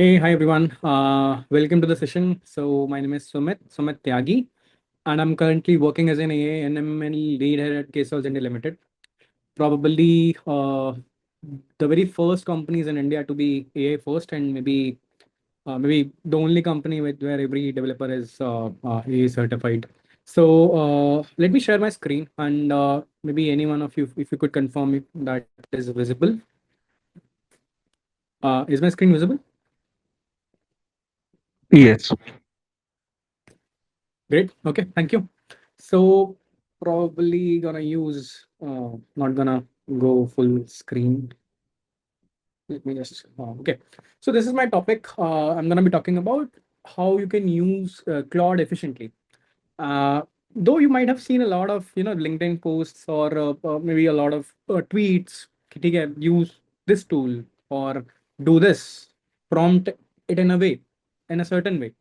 Hey, hi everyone. Welcome to the session. So my name is Sumit Tyagi, and I'm currently working as an AI and ML lead here at Ksolves India Limited. Probably the very first companies in India to be AI first, and maybe the only company where every developer is AI certified. So let me share my screen, and maybe any one of you, if you could confirm if that is visible. Is my screen visible? Yes. Great. Okay. Thank you. So probably gonna use not gonna go full screen. Let me just okay. So this is my topic. I'm gonna be talking about how you can use Claude efficiently. Uh, though you might have seen a lot of LinkedIn posts or maybe a lot of tweets. ठीक है, use this tool or do this. Prompt it in a way, in a certain way.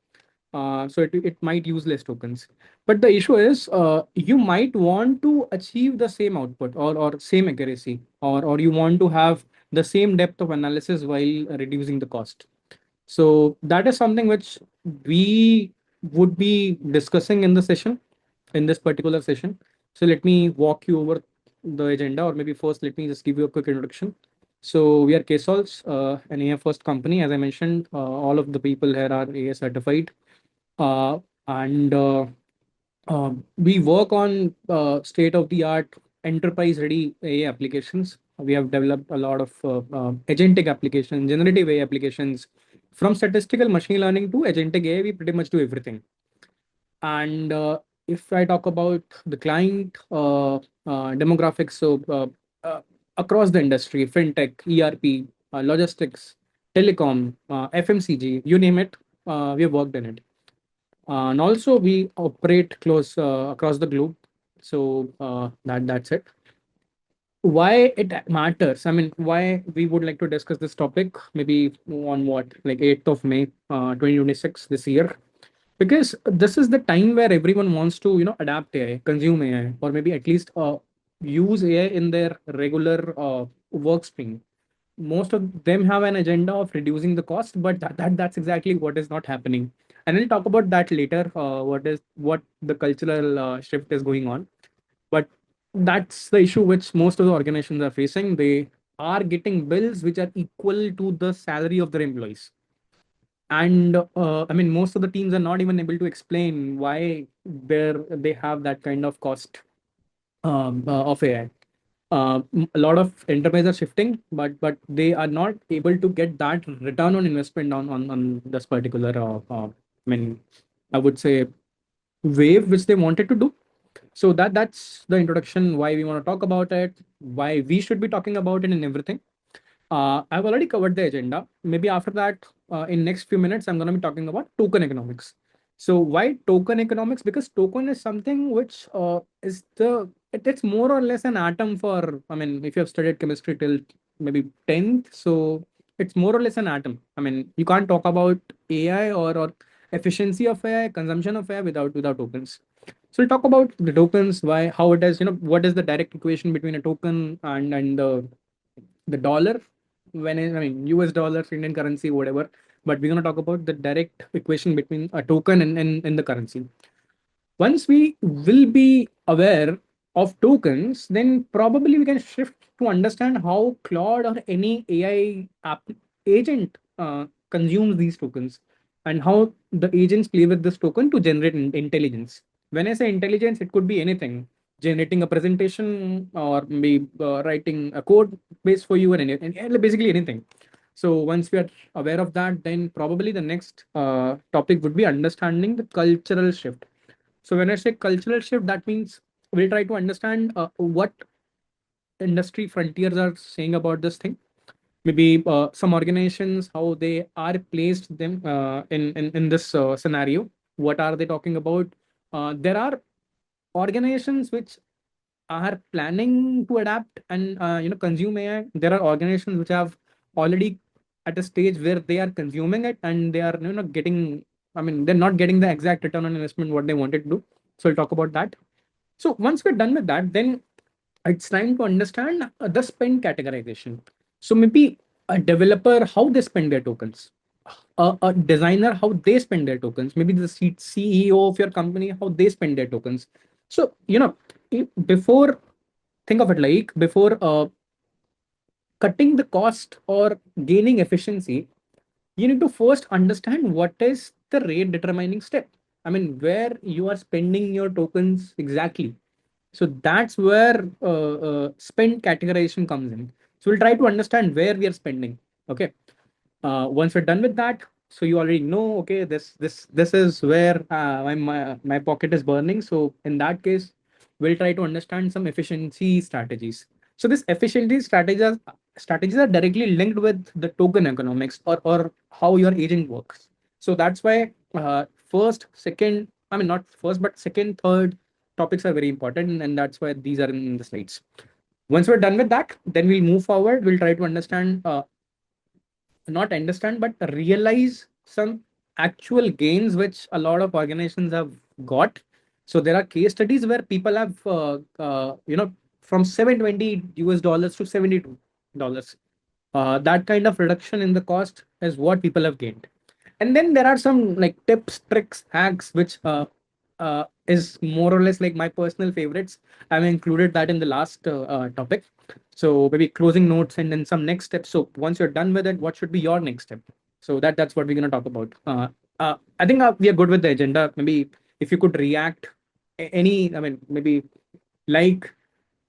So it might use less tokens. But the issue is you might want to achieve the same output or same accuracy or you want to have the same depth of analysis while reducing the cost. So that is something which we would be discussing in the session, in this particular session. So let me walk you over the agenda, or maybe first let me just give you a quick introduction. So we are KSolves, an AI first company. As I mentioned, all of the people here are AI certified, and we work on state of the art enterprise ready AI applications. We have developed a lot of agentic applications, generative AI applications. From statistical machine learning to agentic AI, we pretty much do everything. And if I talk about the client demographics, so across the industry, fintech, ERP, logistics, telecom, FMCG, you name it, we have worked in it. And also we operate close across the globe. So that's it. Why it matters? I mean, why we would like to discuss this topic? Maybe on what, like 8th of May, 2026 this year, because this is the time where everyone wants to adapt AI, consume AI, or maybe at least use AI in their regular work stream. Most of them have an agenda of reducing the cost, but that's exactly what is not happening. And we'll talk about that later. What the cultural shift is going on, but that's the issue which most of the organizations are facing. They are getting bills which are equal to the salary of their employees, and I mean most of the teams are not even able to explain why they have that kind of cost of AI. A lot of enterprises are shifting, but they are not able to get that return on investment on this particular I mean, I would say, wave which they wanted to do. So that's the introduction, why we want to talk about it, why we should be talking about it, and everything. I've already covered the agenda. Maybe after that, in next few minutes, I'm going to be talking about token economics. So why token economics? Because token is something which it's more or less an atom for. I mean, if you have studied chemistry till maybe 10th, so it's more or less an atom. I mean, you can't talk about AI or efficiency of AI, consumption of AI without tokens. So we'll talk about the tokens, why, how it is, what is the direct equation between a token and the dollar. I mean US dollars, Indian currency, whatever. But we're gonna talk about the direct equation between a token and the currency. Once we will be aware of tokens, then probably we can shift to understand how Claude or any AI agent consumes these tokens, and how the agents play with this token to generate intelligence. When I say intelligence, it could be anything: generating a presentation, or maybe writing a code base for you, and basically anything. So once we are aware of that, then probably the next topic would be understanding the cultural shift. So when I say cultural shift, that means we'll try to understand what industry frontiers are saying about this thing. Maybe some organizations, how they are placed them in this scenario. What are they talking about? There are organizations which are planning to adapt and consume AI. There are organizations which have already at a stage where they are consuming it and they are getting. I mean, they're not getting the exact return on investment what they wanted to do. So we'll talk about that. So once we're done with that, then it's time to understand the spend categorization. So maybe a developer, how they spend their tokens. a designer how they spend their tokens, maybe the CEO of your company how they spend their tokens. So before, think of it like before cutting the cost or gaining efficiency, you need to first understand what is the rate determining step. I mean, where you are spending your tokens exactly. So that's where spend categorization comes in. So we'll try to understand where we are spending. Okay. Once we're done with that, so you already know, okay, this is where my pocket is burning. So in that case, we'll try to understand some efficiency strategies. So this efficiency strategies are directly linked with the token economics, or how your agent works. So that's why first, second, I mean not first, but second, third topics are very important, and that's why these are in the slides. Once we're done with that, then we'll move forward. We'll try to understand, not understand, but realize some actual gains which a lot of organizations have got. So there are case studies where people have, from 720 US dollars to $72. That kind of reduction in the cost is what people have gained. And then there are some like tips, tricks, hacks, which is more or less like my personal favorites. I've included that in the last topic. So maybe closing notes and then some next steps. So once you're done with it, what should be your next step? So that's what we're going to talk about. I think we are good with the agenda. Maybe if you could react any, I mean, maybe like,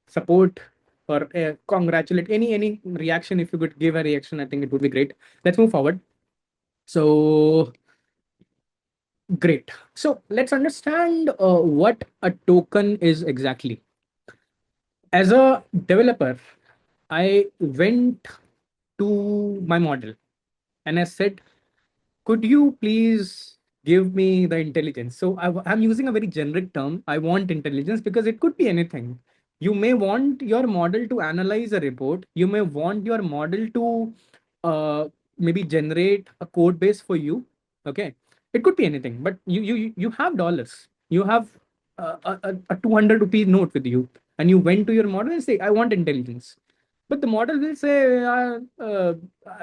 support, or congratulate, any reaction. If you could give a reaction, I think it would be great. Let's move forward. So great. So let's understand what a token is exactly. As a developer, I went to my model and I said, could you please give me the intelligence? So I'm using a very generic term. I want intelligence because it could be anything. You may want your model to analyze a report. You may want your model to uh, maybe generate a code base for you. Okay, it could be anything. But you have dollars. You have a 200 rupee note with you, and you went to your model and say, I want intelligence. But the model will say,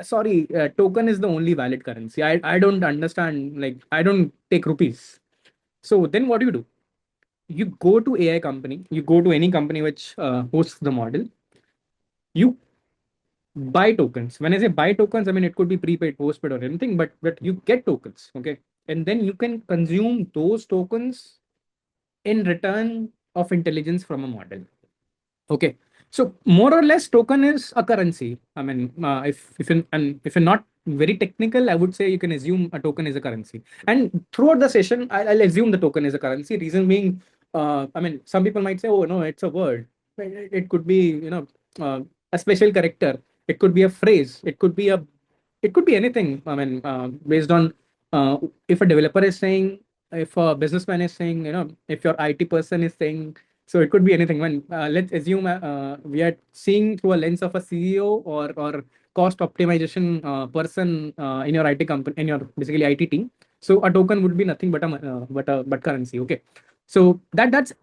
sorry, token is the only valid currency. I don't understand, like, I don't take rupees. So then what do? You go to AI company, you go to any company which hosts the model, you buy tokens. When I say buy tokens, I mean it could be prepaid, postpaid, or anything, but you get tokens, okay? And then you can consume those tokens in return of intelligence from a model. Okay. So more or less, token is a currency. I mean, if you're not very technical, I would say you can assume a token is a currency. And throughout the session, I'll assume the token is a currency. Reason being, I mean, some people might say, "Oh no, it's a word." It could be, a special character. It could be a phrase. It could be anything. I mean, based on if a developer is saying, if a businessman is saying, if your IT person is saying, so it could be anything. When let's assume we are seeing through a lens of a CEO, or cost optimization person in your IT company, in your basically IT team. So a token would be nothing but but currency. Okay, so that's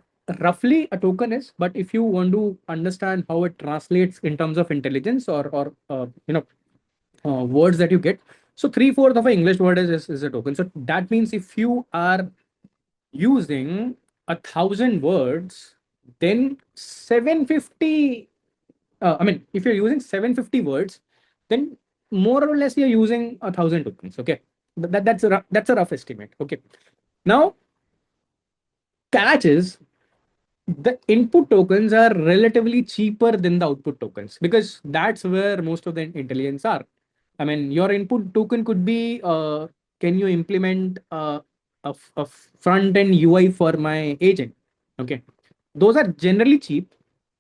roughly a token is. But if you want to understand how it translates in terms of intelligence, or words that you get, so three-fourth of an English word is a token. So that means if you are using 1,000 words, then 750. I mean, if you're using 750 words, then more or less you're using 1,000 tokens. Okay, that's a rough estimate. Okay, now catch is the input tokens are relatively cheaper than the output tokens, because that's where most of the intelligence are. I mean, your input token could be, can you implement a front end UI for my agent? Okay, those are generally cheap,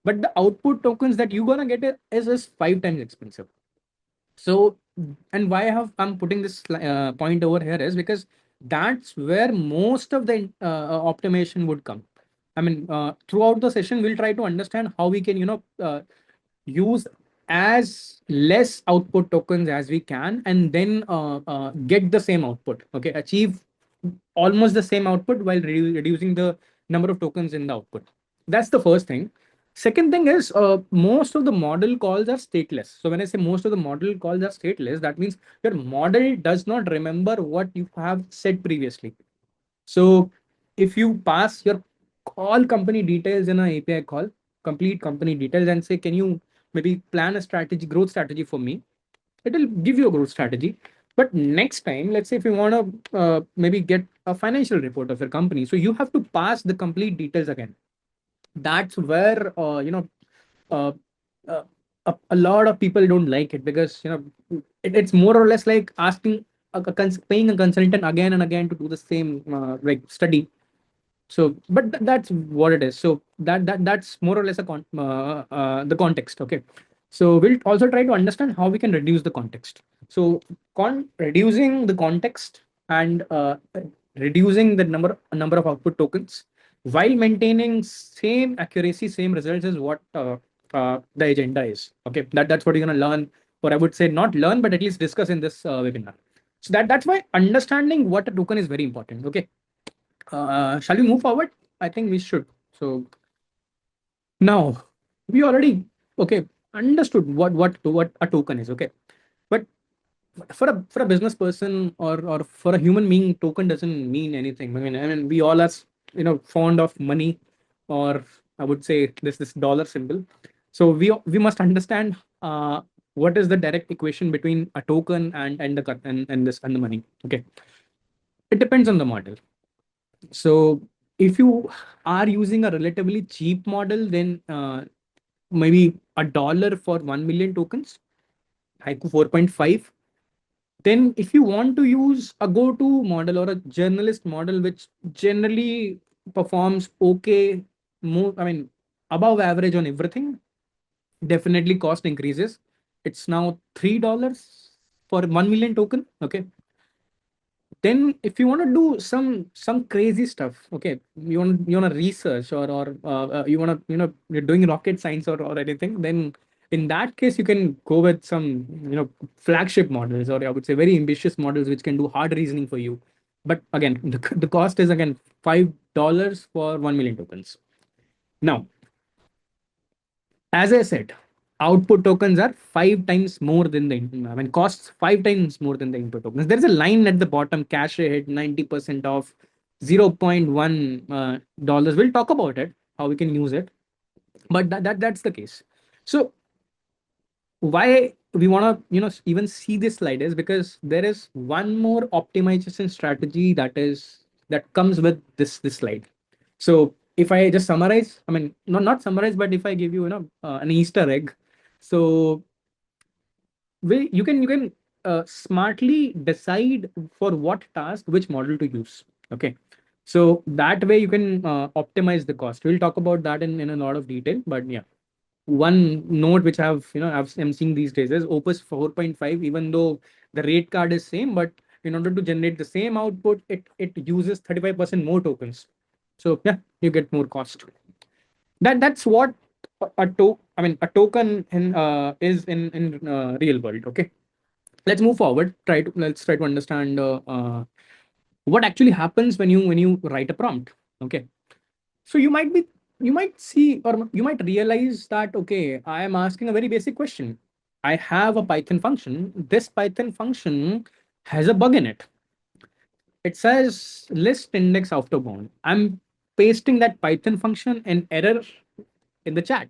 but the output tokens that you're gonna get is five times expensive. So, and why I'm putting this point over here is because that's where most of the optimization would come. I mean, throughout the session, we'll try to understand how we can, use as less output tokens as we can, and then get the same output. Okay, achieve almost the same output while reducing the number of tokens in the output. That's the first thing. Second thing is, most of the model calls are stateless. So when I say most of the model calls are stateless, that means your model does not remember what you have said previously. So if you pass your call company details in an API call, complete company details, and say, can you maybe plan a strategy, growth strategy for me? It will give you a growth strategy. But next time, let's say if you want to maybe get a financial report of your company, so you have to pass the complete details again. That's where uh, uh, a lot of people don't like it, because it's more or less like asking paying a consultant again and again to do the same like study. So but that's what it is. So that's more or less the context. Okay, so we'll also try to understand how we can reduce the context. So reducing the context and reducing the number of output tokens while maintaining same accuracy, same results, is what the agenda is. Okay, that's what you're going to learn, or I would say not learn, but at least discuss in this webinar. So that's why understanding what a token is very important. Okay, shall we move forward? I think we should. So now we already, okay, understood what a token is. Okay, but for a business person, or for a human being, token doesn't mean anything. I mean we all are fond of money, or I would say this dollar symbol. So we must understand what is the direct equation between a token and the money. Okay, it depends on the model. So if you are using a relatively cheap model, then maybe $1 for 1 million tokens, Haiku 4.5. Then if you want to use a go-to model or a journalist model, which generally performs okay, more, I mean, above average on everything, definitely cost increases. It's now $3 for 1 million token. Okay, then if you want to do some crazy stuff, okay, you want to research, or you want to, you're doing rocket science, or anything, then in that case you can go with some flagship models, or I would say very ambitious models which can do hard reasoning for you. But again, the cost is again $5 for 1 million tokens. Now, as I said, output tokens are five times more than I mean, costs five times more than the input tokens. There's a line at the bottom, cache hit 90% off, 0.1 dollars. We'll talk about it, how we can use it, but that's the case. So why we want to even see this slide is because there is one more optimization strategy that comes with this slide. So if I just summarize, I mean, not summarize, but if I give you, an Easter egg, so you can smartly decide for what task which model to use. Okay, so that way you can optimize the cost. We'll talk about that in a lot of detail, but yeah, one note which I'm seeing these days is Opus 4.5. Even though the rate card is same, but in order to generate the same output, it uses 35% more tokens. So yeah, you get more cost. That's what a token is in real world. Okay, let's move forward. Let's try to understand what actually happens when you write a prompt. Okay, so you might see, or you might realize that, okay, I am asking a very basic question. I have a Python function. This Python function has a bug in it. It says list index after bound. I'm pasting that Python function and error in the chat.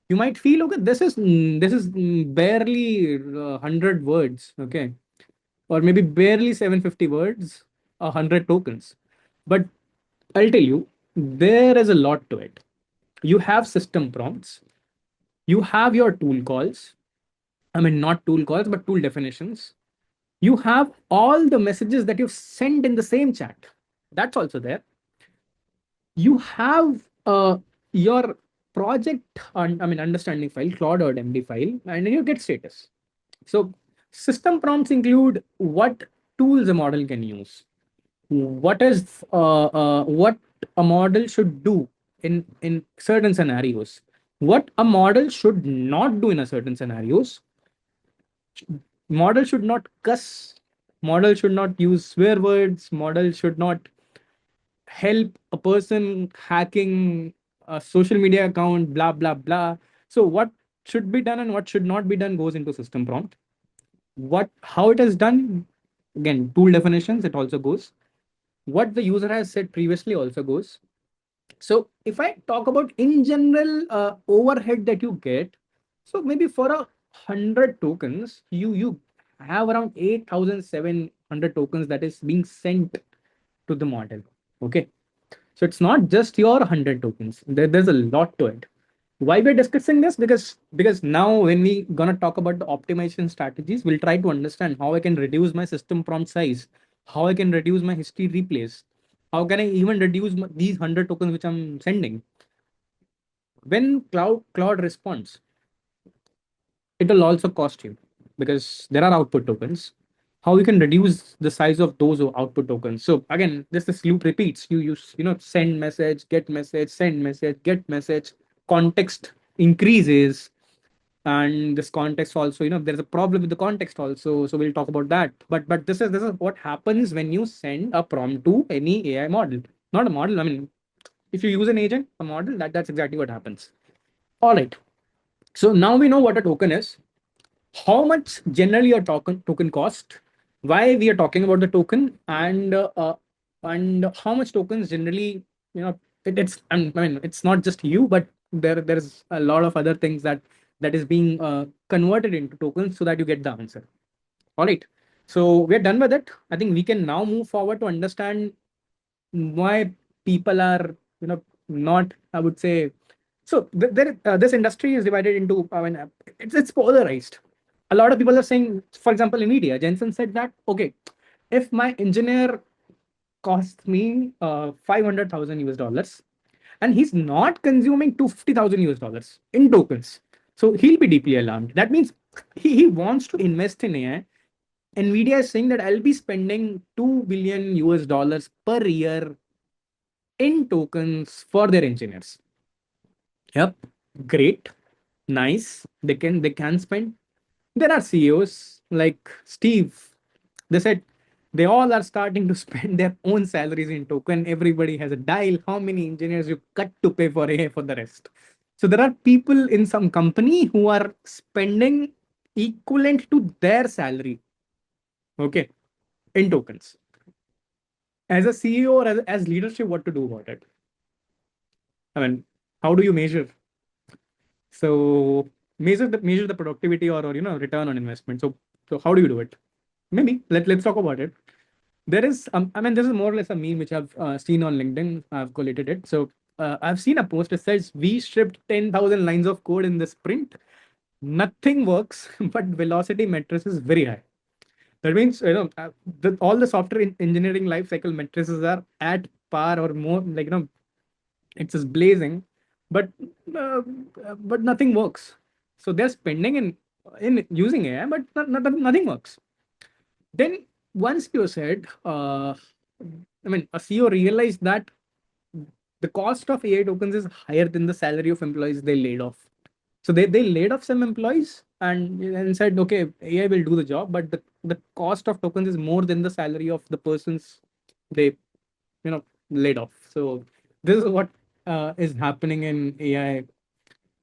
You might feel, okay, this is barely 100 words. Okay, or maybe barely 750 words, 100 tokens. But I'll tell you, there is a lot to it. You have system prompts, you have your tool calls. I mean, not tool calls, but tool definitions. You have all the messages that you've sent in the same chat. That's also there. You have your project, understanding file, Claude or MD file, and then you get status. So, system prompts include what tools a model can use, what a model should do in certain scenarios, what a model should not do in a certain scenarios. Model should not cuss, model should not use swear words, model should not help a person hacking a social media account, blah blah blah. So what should be done and what should not be done goes into system prompt. What how it is done, again, tool definitions, it also goes. What the user has said previously also goes. So if I talk about in general overhead that you get, so maybe for 100 tokens, you have around 8,700 tokens that is being sent to the model. Okay. So it's not just your 100 tokens. There's a lot to it. Why we're discussing this? Because now when we gonna talk about the optimization strategies, we'll try to understand how I can reduce my system prompt size, how I can reduce my history replays, how can I even reduce these 100 tokens which I'm sending. When Claude responds, it will also cost you because there are output tokens. How you can reduce the size of those output tokens? So again, this loop repeats. You use, send message, get message, send message, get message. Context increases, and this context also, there's a problem with the context also. So we'll talk about that. But this is what happens when you send a prompt to any AI model, not a model. I mean, if you use an agent, a model, that's exactly what happens. All right. So now we know what a token is, how much generally a token cost, why we are talking about the token, and how much tokens generally, I mean, it's not just you, but there's a lot of other things that is being converted into tokens so that you get the answer. All right. So we're done with it. I think we can now move forward to understand why people are, not, I would say. So this industry is divided into, I mean, it's polarized. A lot of people are saying, for example, in media, Jensen said that, okay, if my engineer costs me 500,000 US dollars and he's not consuming 250,000 US dollars in tokens, so he'll be deeply alarmed. That means he wants to invest in AI. Nvidia is saying that I'll be spending 2 billion US dollars per year in tokens for their engineers. Yep, great, nice. They can spend. There are CEOs like Steve. They said they all are starting to spend their own salaries in token. Everybody has a dial. How many engineers you cut to pay for AI for the rest? So there are people in some company who are spending equivalent to their salary. Okay, in tokens. As a CEO or as leadership, what to do about it? I mean, how do you measure? So measure the productivity or return on investment. So how do you do it? Maybe let's talk about it. There is I mean, this is more or less a meme which I've seen on LinkedIn. I've collated it. So I've seen a post that says we shipped 10,000 lines of code in the sprint. Nothing works, but velocity metrics is very high. That means all the software engineering life cycle metrics are at par or more, like it's just blazing, but uh, but nothing works. So they're spending in using AI, but nothing works. Then once you said, I mean, a CEO realized that the cost of AI tokens is higher than the salary of employees they laid off. So they laid off some employees and said, okay, AI will do the job, but the cost of tokens is more than the salary of the persons they laid off. So this is what is happening in AI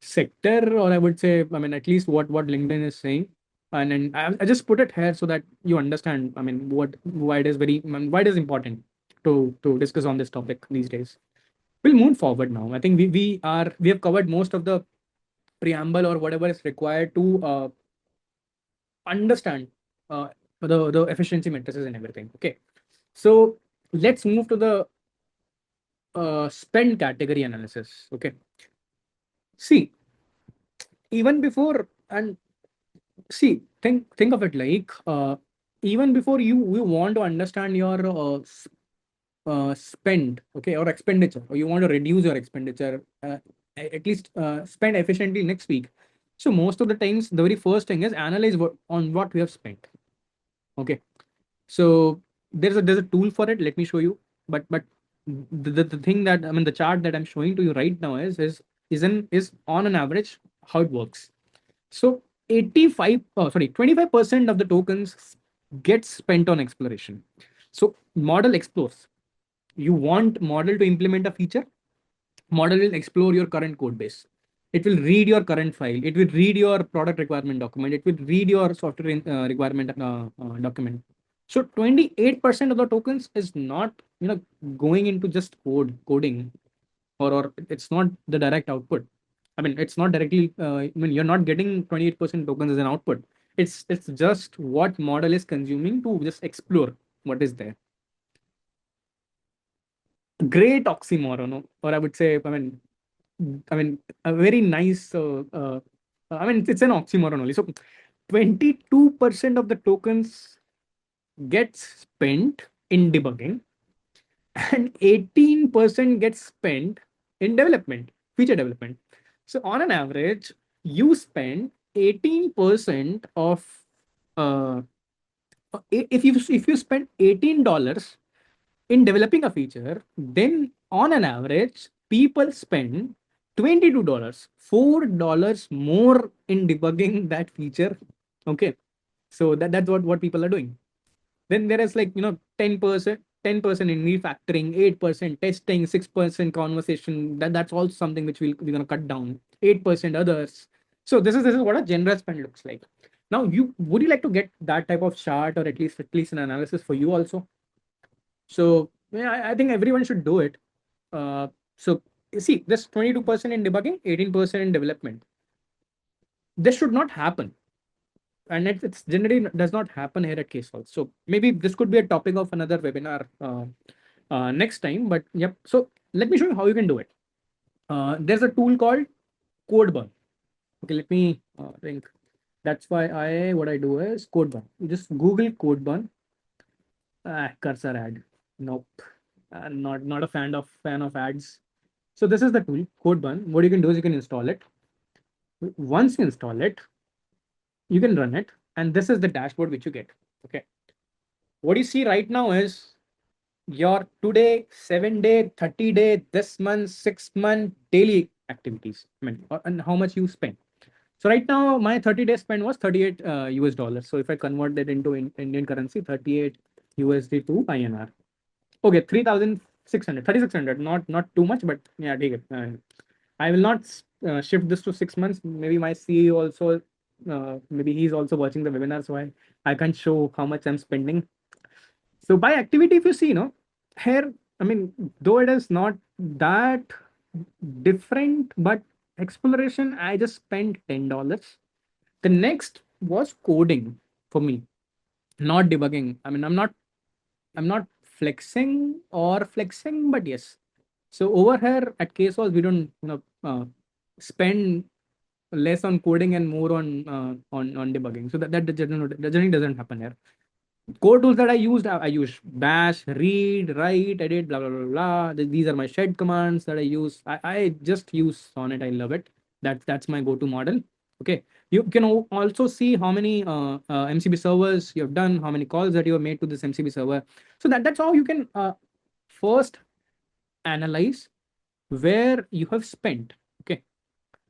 sector, or I would say, I mean, at least what LinkedIn is saying. And then I just put it here so that you understand, I mean, why it is why it is important to discuss on this topic these days. We'll move forward now. I think we have covered most of the preamble or whatever is required to understand the efficiency matrices and everything. Okay, so let's move to the spend category analysis. Okay, see, even before and see, think of it like even before you want to understand your spend, okay, or expenditure, or you want to reduce your expenditure, at least spend efficiently next week. So most of the times, the very first thing is analyze what we have spent. Okay, so there's a tool for it. Let me show you. But the thing that, I mean, the chart that I'm showing to you right now is on an average how it works. So 25% of the tokens gets spent on exploration. So model explores. You want model to implement a feature, Model will explore your current code base. It will read your current file. It will read your product requirement document. It will read your software requirement document. So 28% of the tokens is not, going into just coding, or it's not the direct output. I mean, it's not directly. You're not getting 28% tokens as an output. It's just what model is consuming to just explore what is there. Great oxymoron, or I would say, a very nice. It's an oxymoron only. So, 22% of the tokens gets spent in debugging, and 18% gets spent in development, feature development. So, on an average, you spend 18% of uh, if you spend $18 in developing a feature, then on an average, people spend $22, $4 more in debugging that feature. Okay. So that's what people are doing. Then there is 10% in refactoring, 8% testing, 6% conversation. That's also something which we're gonna cut down. 8% others. So this is what a general spend looks like. Now, you would you like to get that type of chart, or at least an analysis for you also? So yeah, I think everyone should do it. So you see, this 22% in debugging, 18% in development. This should not happen, and it's generally does not happen here at Ksolves. So maybe this could be a topic of another webinar next time. But yep. So let me show you how you can do it. There's a tool called CodeBurn. Okay, let me think. That's why what I do is CodeBurn. You just Google CodeBurn. Cursor ad. Nope. Not a fan of ads. So this is the tool, CodeBurn. What you can do is you can install it. Once you install it, you can run it, and this is the dashboard which you get. Okay. What you see right now is your today, 7 day, 30 day, this month, 6 month daily activities. And how much you spend. So right now, my 30-day spend was 38 US dollars. So if I convert that into Indian currency, 38 USD to INR. Okay, 3,600, 3,600. Not too much, but yeah, take it. I will not shift this to 6 months. Maybe my CEO also, maybe he's also watching the webinar, so I can't show how much I'm spending. So by activity, if you see, here, though it is not that different, but exploration, I just spent $10. The next was coding for me, not debugging. I'm not flexing, but yes. So over here at KSOS, we don't spend less on coding and more on debugging. So that generally doesn't happen here. Core tools that I used, I use bash, read, write, edit, blah blah blah blah. These are my shed commands that I use. I just use Sonnet. I love it. That's my go-to model. Okay. You can also see how many MCB servers you have done, how many calls that you have made to this MCB server. So that's how you can first analyze where you have spent. Okay.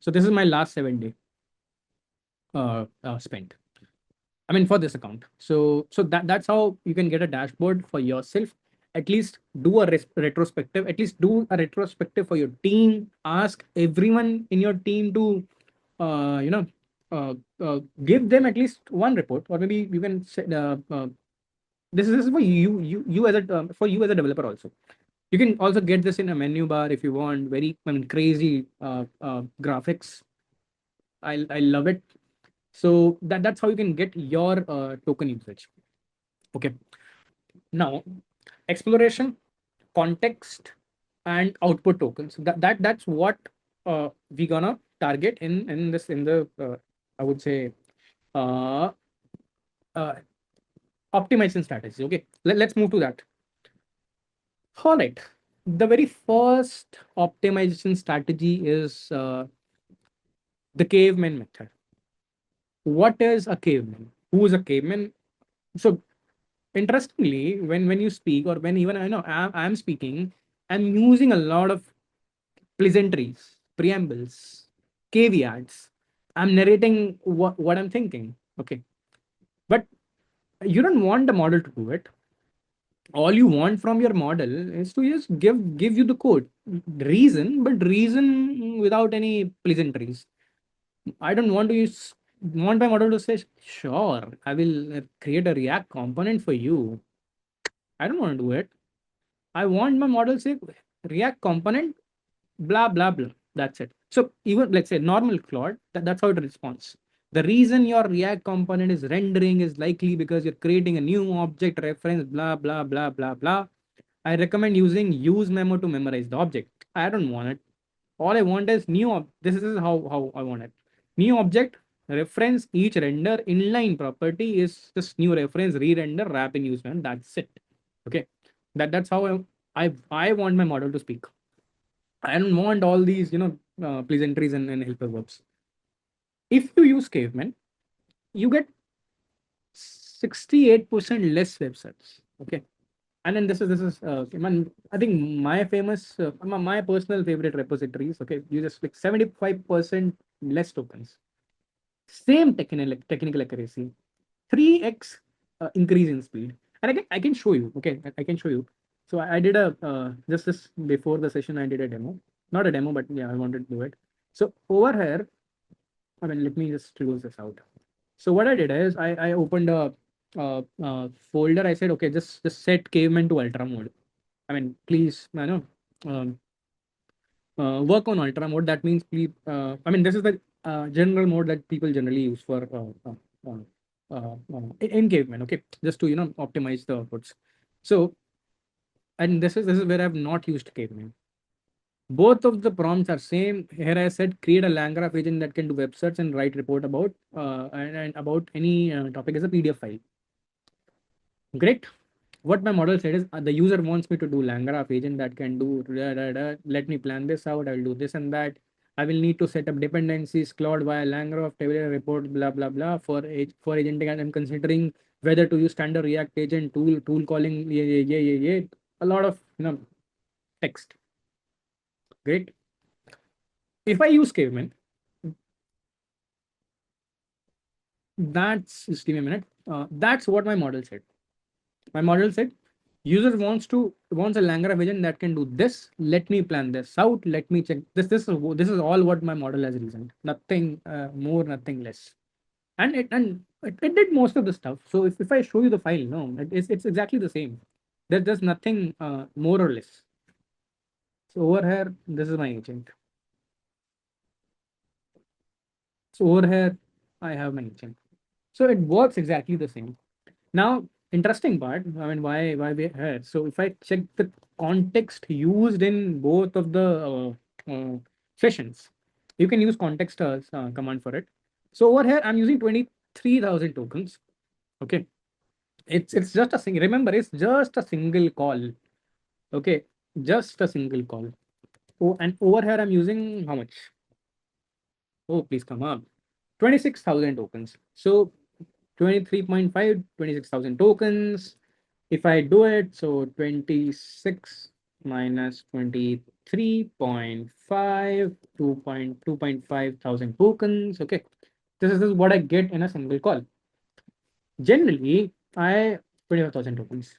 So this is my last 7 day spent. For this account. So that's how you can get a dashboard for yourself. At least do a retrospective. At least do a retrospective for your team. Ask everyone in your team to, uh, you know, give them at least one report, or maybe you can say, this is for you as a developer also. You can also get this in a menu bar if you want. Very crazy graphics. I love it. So that's how you can get your token usage. Okay. Now, exploration, context, and output tokens. That's what we gonna target in the I would say uh, uh, optimization strategy. Okay. Let's move to that. All right. The very first optimization strategy is the caveman method. What is a caveman? Who is a caveman? So interestingly, when you speak, or when even I know I'm speaking, I'm using a lot of pleasantries, preambles, caveats. I'm narrating what I'm thinking. Okay. But you don't want the model to do it. All you want from your model is to just give you the code, reason, but reason without any pleasantries. I don't want to want my model to say, sure, I will create a React component for you. I don't want to do it. I want my model say React component, blah blah blah. That's it. So even let's say normal Claude, that's how it responds. The reason your React component is rendering is likely because you're creating a new object reference, blah blah blah blah blah. I recommend using use memo to memorize the object. I don't want it. All I want is this is how I want it. New object, reference each render inline property is this new reference, re-render, wrap in use memo. That's it. Okay. That's how I want my model to speak. I don't want all these, pleasantries and helper verbs. If you use caveman, you get 68% less websites. Okay. And then this is man, I think my famous my personal favorite repositories. Okay, you just like 75% less tokens, same technical accuracy, 3x increase in speed. And I can show you. Okay, I can show you. So I did a just this before the session I did a demo, not a demo, but yeah, I wanted to do it. So over here, I mean, let me just close this out. So what I did is I opened a folder. I said, okay, just set caveman to ultra mode. I mean, please, um, work on ultra mode. That means please. I mean, this is the general mode that people generally use for in caveman. Okay, just to optimize the outputs. So, and this is where I've not used caveman. Both of the prompts are same. Here I said create a LangGraph agent that can do web search and write report about and about any topic as a PDF file. Great. What my model said is the user wants me to do LangGraph agent that can do let me plan this out. I will do this and that. I will need to set up dependencies, Claude via LangGraph, table report, blah blah blah. For agenting, and I'm considering whether to use standard React agent tool calling. Yeah. A lot of text. Great. If I use Caveman, just give me a minute. That's what my model said. My model said user wants a LangGraph agent that can do this. Let me plan this out. Let me check this. This is all what my model has reasoned. Nothing more, nothing less. And it did most of the stuff. So if I show you the file, no, it's exactly the same. There's nothing more or less. So over here, this is my agent. So over here, I have my agent. So it works exactly the same. Now, interesting part. I mean, why we're here? So if I check the context used in both of the sessions, you can use context command for it. So over here, I'm using 23,000 tokens. Okay, it's just a single. Remember, it's just a single call. Okay, just a single call. Oh, and over here, I'm using how much? Oh, please come up. 26,000 tokens. So 23.5, 26,000 tokens. If I do it, so 26 minus 23.5, 2.5 thousand tokens. Okay. This is what I get in a single call. Generally, I 25,000 tokens.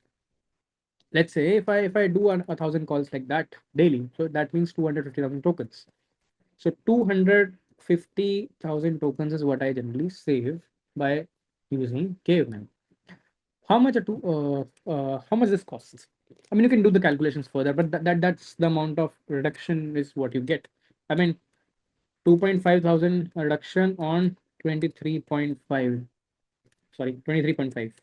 Let's say if I do a thousand calls like that daily, so that means 250,000 tokens. So 250,000 tokens is what I generally save by using Caveman. How much this costs? I mean, you can do the calculations further, but that's the amount of reduction is what you get. I mean, 2.5 thousand reduction on 23.5. Sorry, 23.5.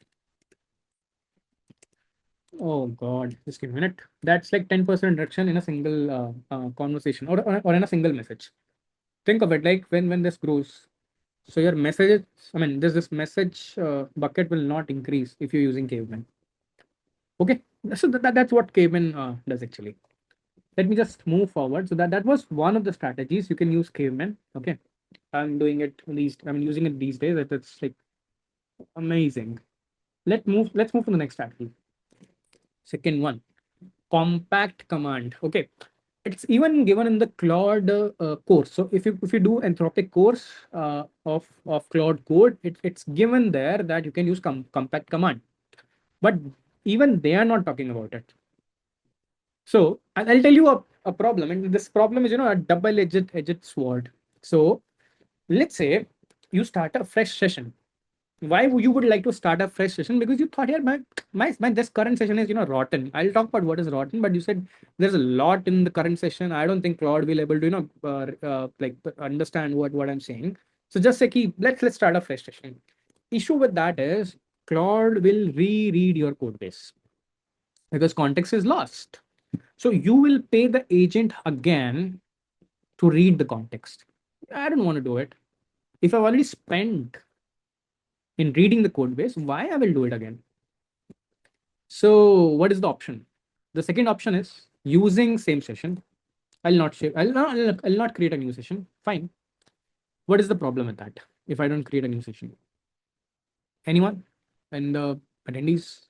Oh God, just give me a minute. That's like 10% reduction in a single conversation or in a single message. Think of it like when this grows. So your message, I mean, this message bucket will not increase if you're using Caveman. Okay, so that's what Caveman does actually. Let me just move forward. So that was one of the strategies you can use Caveman. Okay, I'm doing it these. I'm using it these days. It's like amazing. Let's move to the next strategy. Second one, compact command. Okay, it's even given in the Claude course. So if you do Anthropic course of Claude code, it's given there that you can use compact command. But Even they are not talking about it. So I'll tell you a problem, and this problem is, a double-edged sword. So let's say you start a fresh session. Why you would like to start a fresh session? Because you thought, yeah, my this current session is, rotten. I'll talk about what is rotten, but you said there's a lot in the current session. I don't think Claude will able to, like understand what I'm saying. So just say, let's start a fresh session. Issue with that is Claude will reread your code base because context is lost. So you will pay the agent again to read the context. I don't want to do it. If I've already spent in reading the code base, why I will do it again? So what is the option? The second option is using same session. I'll not create a new session. Fine. What is the problem with that? If I don't create a new session, anyone and the attendees.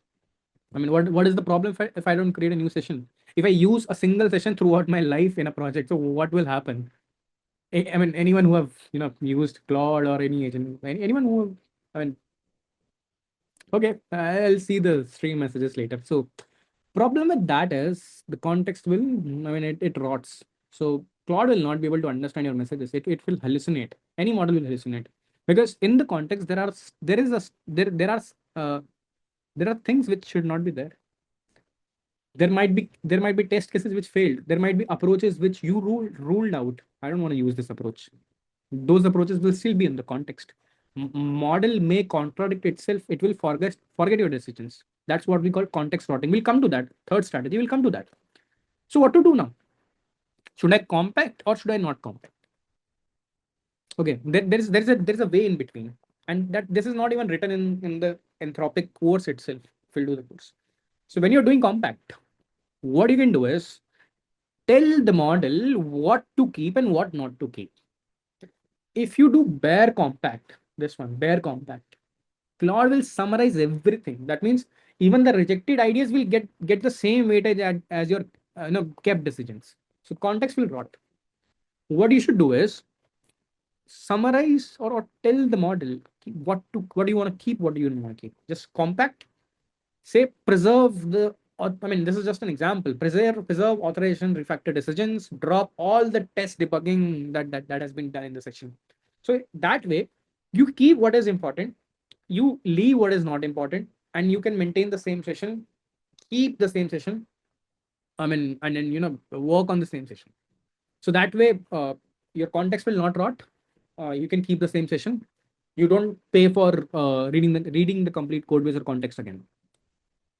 I mean, what is the problem if I don't create a new session? If I use a single session throughout my life in a project, so what will happen? I mean, anyone who have used Claude or any agent, anyone who, I mean, okay, I'll see the stream messages later. So problem with that is the context will, I mean, it rots. So Claude will not be able to understand your messages. It will hallucinate. Any model will hallucinate because in the context there is a uh, there are things which should not be there. There might be test cases which failed. There might be approaches which you ruled out. I don't want to use this approach. Those approaches will still be in the context. Model may contradict itself. It will forget your decisions. That's what we call context rotting. We'll come to that. Third strategy, we'll come to that. So what to do now? Should I compact or should I not compact? Okay, there is a way in between, and that this is not even written in the Anthropic course itself. If you'll do the course. So when you're doing compact, what you can do is tell the model what to keep and what not to keep. If you do bare compact, this one, bare compact, Claude will summarize everything. That means even the rejected ideas will get the same weightage as your kept decisions. So context will rot. What you should do is summarize or tell the model what do you want to keep, what do you don't want to keep. Just compact. Say preserve the. I mean, this is just an example. Preserve authorization, refactor decisions. Drop all the test debugging that has been done in the section. So that way, you keep what is important, you leave what is not important, and you can maintain the same session, keep the same session. I mean, and then work on the same session. So that way, your context will not rot. You can keep the same session. You don't pay for reading the complete code base or context again.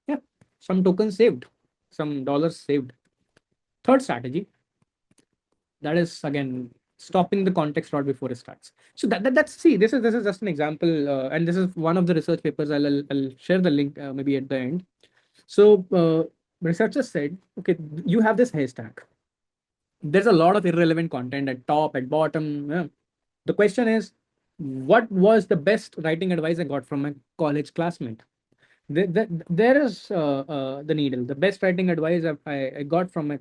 Yeah, some tokens saved, some dollars saved. Third strategy, that is again stopping the context rot before it starts. So that's see, this is just an example, and this is one of the research papers. I'll share the link maybe at the end. So researchers said, okay, you have this haystack. There's a lot of irrelevant content at top, at bottom. Yeah. The question is, what was the best writing advice I got from my college classmate? There is the needle. The best writing advice I got from my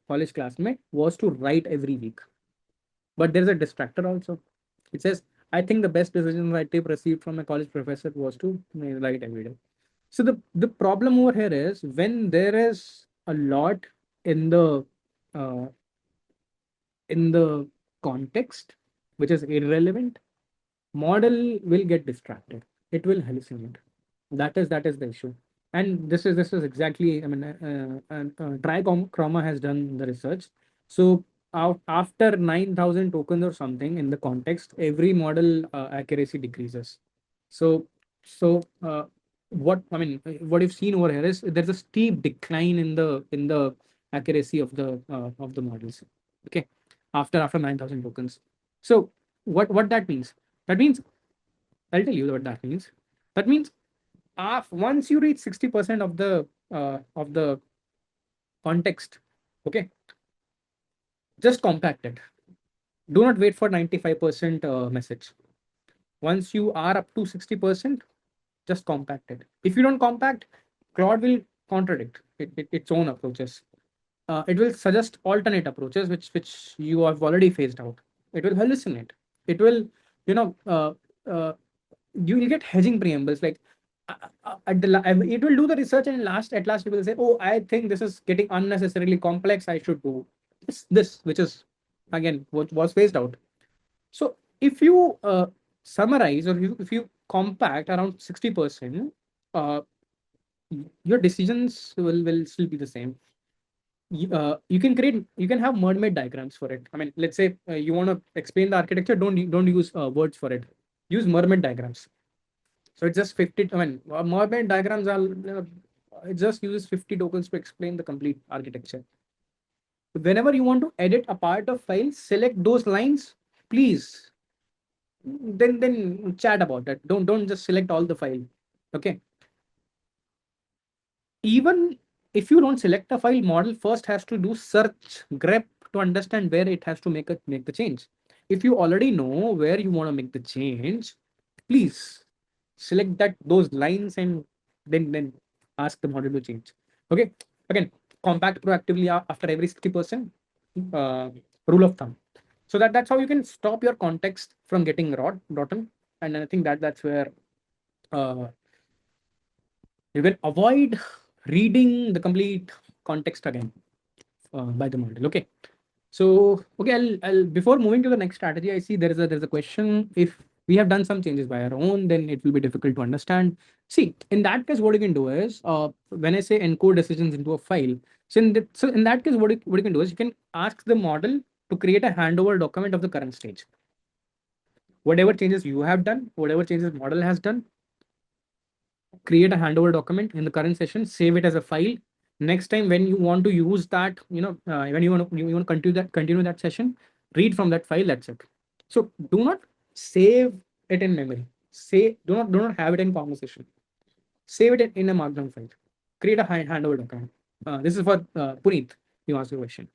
college classmate was to write every week. But there's a distractor also. It says, I think the best decision I tip received from a college professor was to write every day. So the problem over here is when there is a lot in the uh, in the context which is irrelevant, model will get distracted. It will hallucinate. That is the issue. And this is exactly, I mean, Chroma has done the research. So after 9,000 tokens or something in the context, every model accuracy decreases. So what I mean, what you've seen over here is there's a steep decline in the accuracy of the models. Okay, after 9,000 tokens. So what that means? That means I'll tell you what that means. That means once you reach 60% of the context, okay, just compact it. Do not wait for 95% message. Once you are up to 60%, just compact it. If you don't compact, Claude will contradict its own approaches. It will suggest alternate approaches which you have already phased out. It will hallucinate. It will, you know, uh, you will get hedging preambles like it will do the research, and at last it will say, oh, I think this is getting unnecessarily complex, I should do this, which is again what was phased out. So if you summarize, or if you compact around 60%, uh, your decisions will still be the same. You can have mermaid diagrams for it. I mean, let's say you want to explain the architecture, don't use words for it, use mermaid diagrams. So it's just 50. I mean, mermaid diagrams are, it just uses 50 tokens to explain the complete architecture. Whenever you want to edit a part of file, select those lines, please. Then chat about that. Don't just select all the file. Okay. Even if you don't select a file, model first has to do search grep to understand where it has to make the change. If you already know where you want to make the change, please select those lines, and then ask the model to change. Okay. Again, compact proactively after every 60%, uh, rule of thumb. So that's how you can stop your context from getting rotten. And I think that's where uh, you can avoid reading the complete context again by the model. Okay. So okay, I'll before moving to the next strategy, I see there's a question. If we have done some changes by our own, then it will be difficult to understand. See, in that case, what you can do is, when I say encode decisions into a file, so in that case, what you can do is, you can ask the model to create a handover document of the current stage. Whatever changes you have done, whatever changes model has done, create a handover document in the current session, save it as a file. Next time when you want to use that, when you want to continue that session, read from that file. That's it. So do not save it in memory. Say do not have it in conversation. Save it in a markdown file. Create a handover document. This is for Puneet. You asked a question.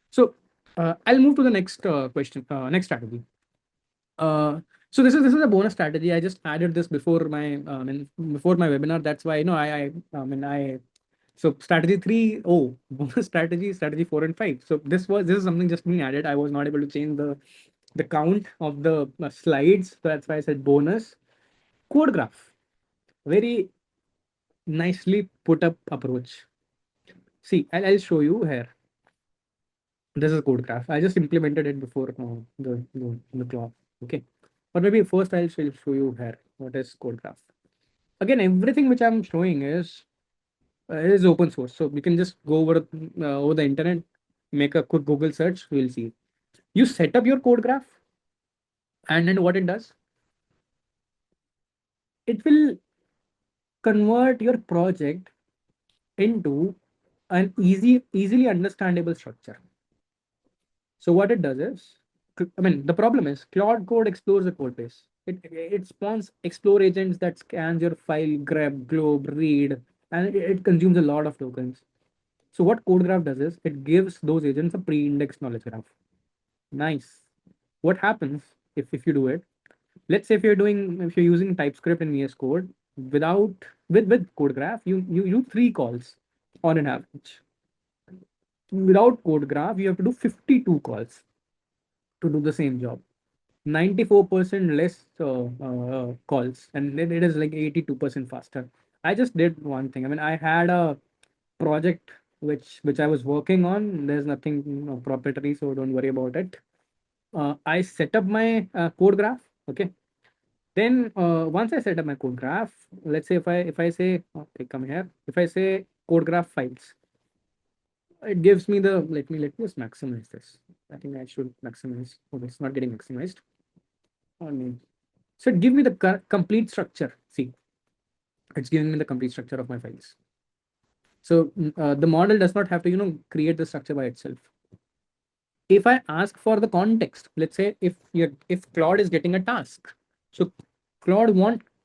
So I'll move to the next question. Next strategy. Uh, so this is a bonus strategy. I just added this before my webinar. That's why I so strategy three, oh, bonus strategy 4 and 5. So this is something just being added. I was not able to change the count of the slides. So that's why I said bonus. Code graph, very nicely put up approach. See, I'll show you here. This is code graph. I just implemented it before the Claude. Okay, but maybe first I'll show you here what is code graph. Again, everything which I'm showing is open source, so you can just go over the internet, make a quick Google search, you will see it. You set up your code graph, and then what it does, it will convert your project into an easily understandable structure. So what it does is, I mean, the problem is Claude Code explores the code base. It spawns explore agents that scans your file, grab, globe, read, and it consumes a lot of tokens. So what code graph does is, it gives those agents a pre-indexed knowledge graph. Nice. What happens if you do it? Let's say if you're using TypeScript in VS Code, with code graph, you do 3 calls on an average. Without code graph, you have to do 52 calls to do the same job. 94% less calls, and then it is like 82% faster. I just did one thing. I mean, I had a project which I was working on. There's nothing proprietary, so don't worry about it. I set up my code graph. Okay. Then once I set up my code graph, let's say if I say, okay, come here. If I say code graph files, it gives me the, let me just maximize this. I think I should maximize. Oh, it's not getting maximized. I mean, so it gives me the complete structure. See, it's giving me the complete structure of my files. So the model does not have to create the structure by itself. If I ask for the context, let's say if Claude is getting a task, so Claude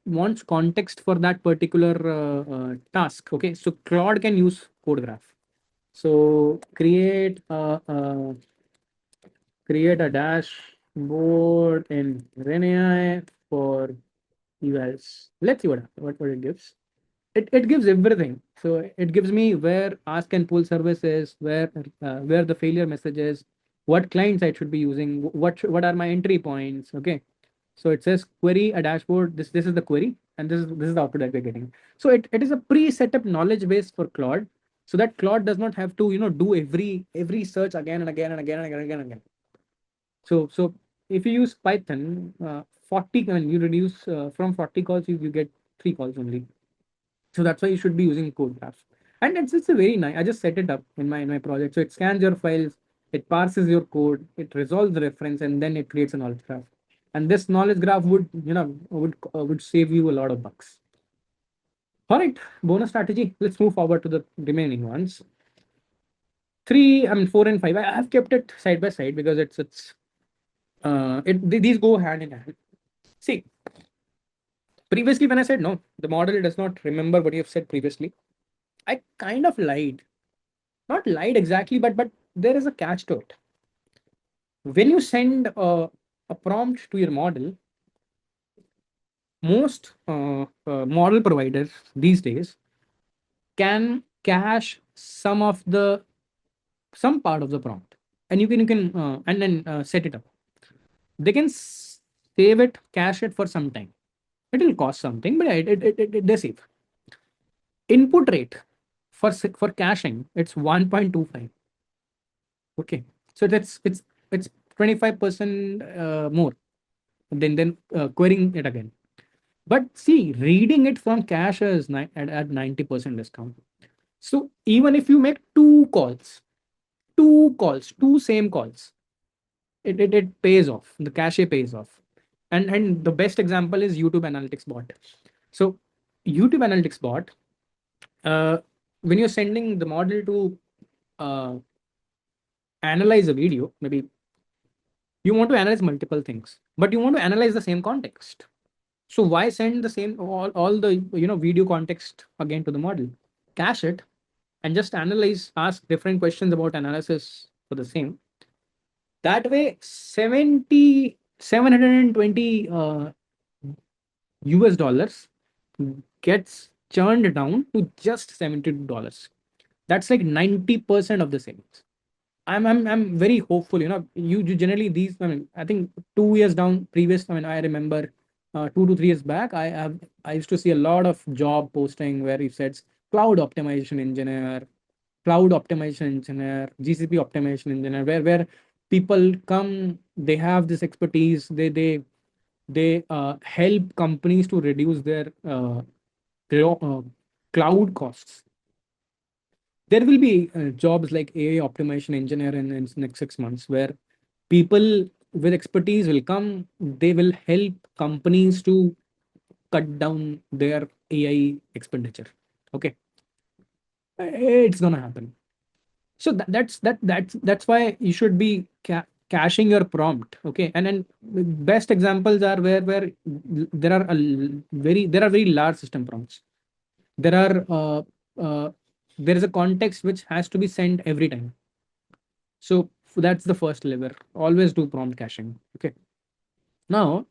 wants context for that particular task. Okay, so Claude can use code graph. So create a dashboard in RenAI for evals. Let's see what it gives. It gives everything. So it gives me where ask and pull service is, where the failure message is, what clients I should be using, what are my entry points. Okay, So it says query a dashboard. This is the query, and this is the output that we're getting. So it is a pre-set up knowledge base for Claude, so that Claude does not have to do every search again and again and again and again and again and again. So if you use Python, 40, I mean, you reduce from 40 calls, you get 3 calls only. So that's why you should be using code graphs. And it's a very nice. I just set it up in my project. So it scans your files, it parses your code, it resolves the reference, and then it creates a knowledge graph. And this knowledge graph would save you a lot of bucks. All right, bonus strategy. Let's move forward to the remaining ones. Three, I mean 4 and 5. I have kept it side by side because these go hand in hand. See, previously when I said no, the model does not remember what you have said previously. I kind of lied. Not lied exactly, but there is a catch to it. When you send a prompt to your model, most model providers these days can cache some part of the prompt, and you can and then set it up. They can save it, cache it for some time. It will cost something, but they save. Input rate for caching, it's 1.25. Okay, so it's 25% more than querying it again. But see, reading it from cache is at 90% discount. So even if you make two same calls, it pays off. The cache pays off. And the best example is YouTube Analytics bot. So YouTube Analytics bot, uh, when you're sending the model to uh, analyze a video, maybe you want to analyze multiple things, but you want to analyze the same context. So why send the same all the video context again to the model? Cache it and just analyze, ask different questions about analysis for the same. That way, 720 US dollars gets churned down to just $72. That's like 90% of the savings. I'm very hopeful. You generally these. I mean, I think 2 years down previous. I mean, I remember 2 to 3 years back. I used to see a lot of job posting where it says cloud optimization engineer, GCP optimization engineer, where people come. They have this expertise. They help companies to reduce their cloud costs. There will be jobs like AI optimization engineer in next 6 months where people with expertise will come. They will help companies to cut down their AI expenditure. Okay, it's gonna happen. So that's why you should be caching your prompt. Okay, and then best examples are where there are very large system prompts. There are there is a context which has to be sent every time. So that's the first lever. Always do prompt caching. Okay. Now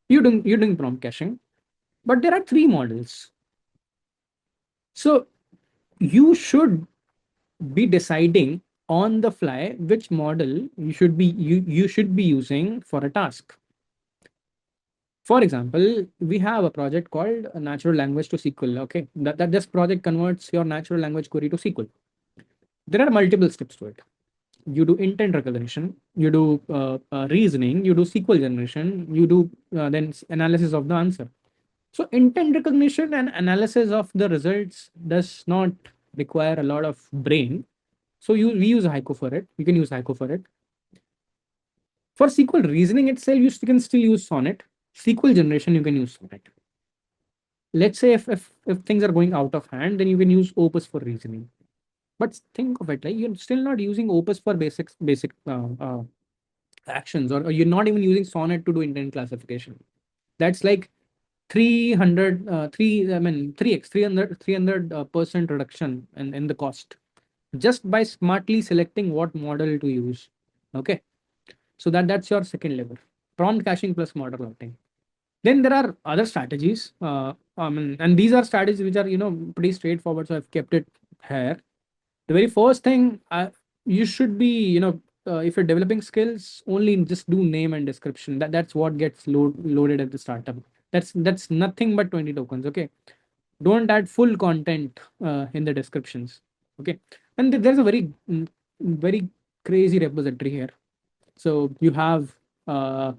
you're doing prompt caching, but there are three models. So you should be deciding on the fly which model you should be using for a task. For example, we have a project called Natural Language to SQL. Okay, that this project converts your natural language query to SQL. There are multiple steps to it. You do intent recognition, you do reasoning, you do SQL generation, you do then analysis of the answer. So intent recognition and analysis of the results does not require a lot of brain. So we use Haiku for it. You can use Haiku for it. For SQL reasoning itself, you can still use Sonnet. SQL generation, you can use Sonnet. Let's say if things are going out of hand, then you can use Opus for reasoning. But think of it, like you're still not using Opus for basic actions, or you're not even using Sonnet to do intent classification. That's like 3x 300% reduction in the cost just by smartly selecting what model to use. Okay, so that's your second lever: prompt caching plus model routing. Then there are other strategies, and these are strategies which are pretty straightforward, so I've kept it here. The very first thing, you should be if you're developing skills, only just do name and description. That's what gets loaded at the startup. That's nothing but 20 tokens. Okay, don't add full content in the descriptions. Okay, and there's a very crazy repository here. So you have uh,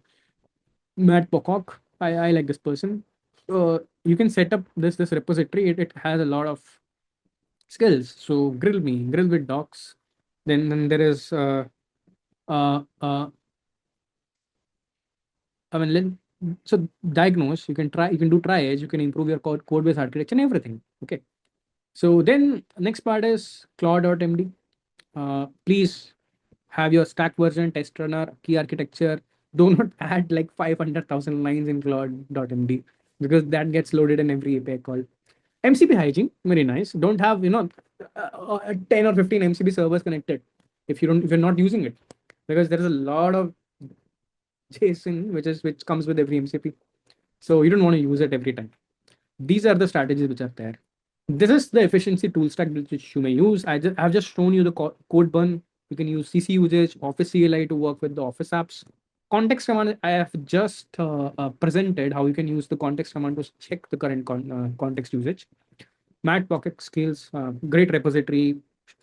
Matt Pocock. I like this person. You can set up this repository. It has a lot of skills. So grill with docs. Then there is uh, uh, I mean, so diagnose. You can do triage. You can improve your code base architecture and everything. Okay. So then next part is Claude.md. Please have your stack version, test runner, key architecture. Do not add like 500,000 lines in Claude.md because that gets loaded in every API call. MCP hygiene, very nice. Don't have 10 or 15 MCP servers connected if you're not using it, because there is a lot of JSON which comes with every MCP. So you don't want to use it every time. These are the strategies which are there. This is the efficiency tool stack which you may use. I've just shown you the code burn. You can use CC usage, Office CLI to work with the Office apps. Context command, I have just presented how you can use the context command to check the current context usage. Matt Pocket skills, great repository,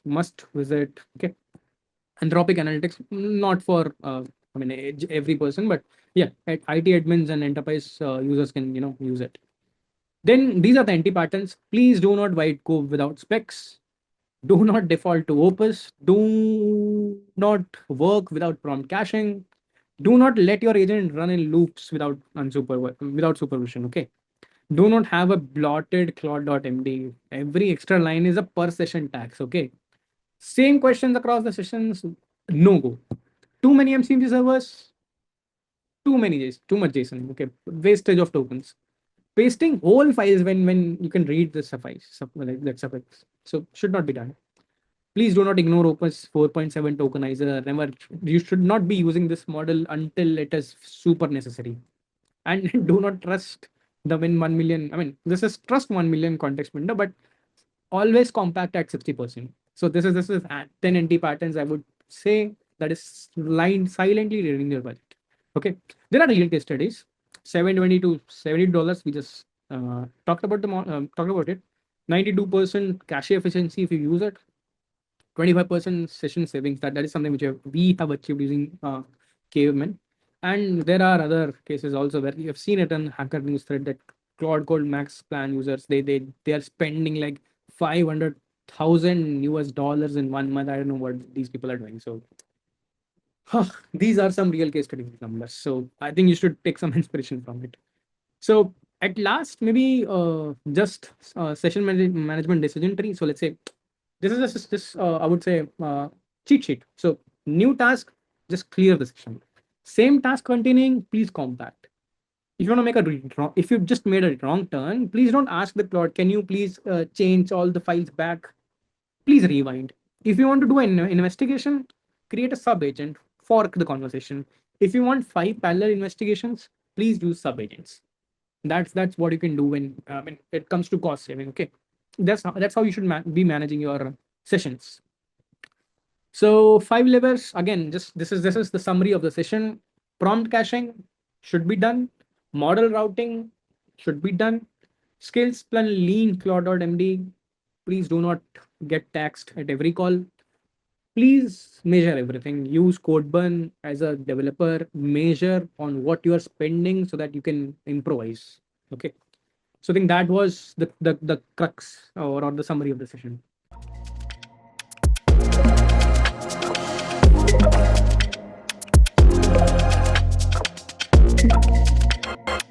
must visit. Okay. Anthropic analytics, not for every person, but yeah, IT admins and enterprise users can use it. Then these are the anti patterns. Please do not write code without specs. Do not default to Opus. Do not work without prompt caching. Do not let your agent run in loops without supervision. Okay. Do not have a blotted Claude.md. Every extra line is a per session tax. Okay. Same questions across the sessions. No go. Too many MCP servers. Too much JSON. Okay. Wastage of tokens. Pasting whole files when you can read the like that suffice. So should not be done. Please do not ignore Opus 4.7 tokenizer. Never, you should not be using this model until it is super necessary. And do not trust the win 1 million. I mean, this is trust 1 million context window, but always compact at 60%. So this is 10 NT patterns I would say that is line silently reading your budget. Okay. There are real case studies. 720 to $70. We just talked about it. 92% cache efficiency if you use it. 25% session savings. That is something which we have achieved using Caveman. And there are other cases also where we have seen it on Hacker News thread that Claude Code Max plan users they are spending like 500,000 US dollars in 1 month. I don't know what these people are doing. So these are some real case study numbers. So I think you should take some inspiration from it. So at last, maybe just session management decision tree. So let's say this is this I would say cheat sheet. So new task, just clear the session. Same task continuing, please compact. If you want to make a wrong, if you've just made a wrong turn, please don't ask the Claude, can you please change all the files back? Please rewind. If you want to do an investigation, create a sub agent, fork the conversation. If you want 5 parallel investigations, please use sub agents. That's what you can do when it comes to cost saving. Okay, that's how you should be managing your sessions. So 5 levers again. Just this is the summary of the session. Prompt caching should be done. Model routing should be done. Skills plan lean Claude.md. Please do not get taxed at every call. Please measure everything. Use Codeburn as a developer. Measure on what you are spending so that you can improvise. Okay. So I think that was the crux or the summary of the session.